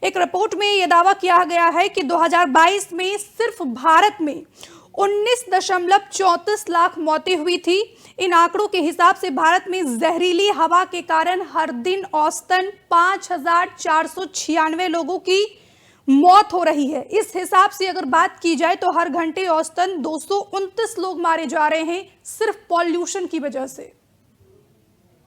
एक रिपोर्ट में यह दावा किया गया है कि 2022 में सिर्फ भारत में 19.34 लाख मौतें हुई थी। इन आंकड़ों के हिसाब से भारत में जहरीली हवा के कारण हर दिन औसतन 5,496 लोगों की मौत हो रही है। इस हिसाब से अगर बात की जाए तो हर घंटे औसतन 229 लोग मारे जा रहे हैं सिर्फ पॉल्यूशन की वजह से।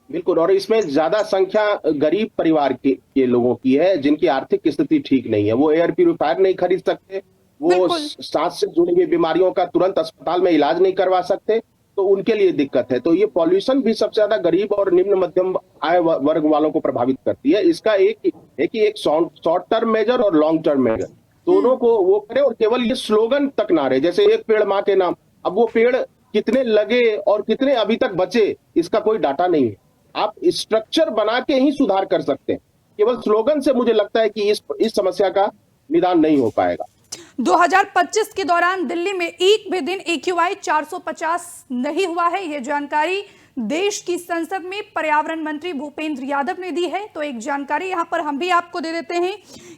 बिल्कुल, और इसमें ज्यादा संख्या गरीब परिवार के लोगों की है जिनकी आर्थिक स्थिति ठीक नहीं है। वो एयर प्यूरिफायर नहीं खरीद सकते, वो बिल्कुल। सांस से जुड़ी हुई बीमारियों का तुरंत अस्पताल में इलाज नहीं करवा सकते, तो उनके लिए दिक्कत है। तो ये पॉल्यूशन भी सबसे ज्यादा गरीब और निम्न मध्यम आय वर्ग वालों को प्रभावित करती है। इसका एक शॉर्ट टर्म मेजर और लॉन्ग टर्म मेजर दोनों को वो करे, और केवल ये स्लोगन तक ना रहे, जैसे एक पेड़ माँ के नाम। अब वो पेड़ कितने लगे और कितने अभी तक बचे, इसका कोई डाटा नहीं है। आप स्ट्रक्चर बना के ही सुधार कर सकते हैं। केवल स्लोगन से मुझे लगता है कि इस समस्या का निदान नहीं हो पाएगा। 2025 के दौरान दिल्ली में एक भी दिन AQI 450 नहीं हुआ है। यह जानकारी देश की संसद में पर्यावरण मंत्री भूपेंद्र यादव ने दी है। तो एक जानकारी यहां पर हम भी आपको दे देते हैं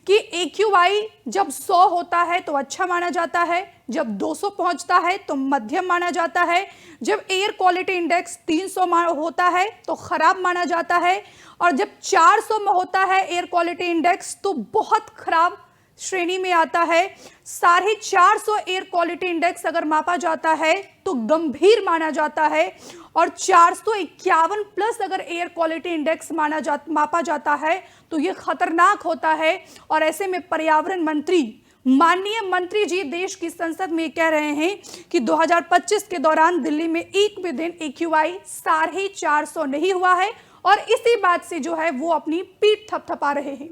कि AQI जब 100 होता है तो अच्छा माना जाता है, जब 200 पहुंचता है तो मध्यम माना जाता है, जब एयर क्वालिटी इंडेक्स 300 होता है तो खराब माना जाता है, और जब 400 में होता है एयर क्वालिटी इंडेक्स तो बहुत खराब श्रेणी में आता है। 450 एयर क्वालिटी इंडेक्स अगर मापा जाता है तो गंभीर माना जाता है, और 451 प्लस अगर एयर क्वालिटी इंडेक्स मापा जाता है तो यह खतरनाक होता है। और ऐसे में पर्यावरण मंत्री, माननीय मंत्री जी देश की संसद में कह रहे हैं कि 2025 के दौरान दिल्ली में एक भी दिन AQI 450 नहीं हुआ है, और इसी बात से जो है वो अपनी पीठ थपथपा रहे हैं।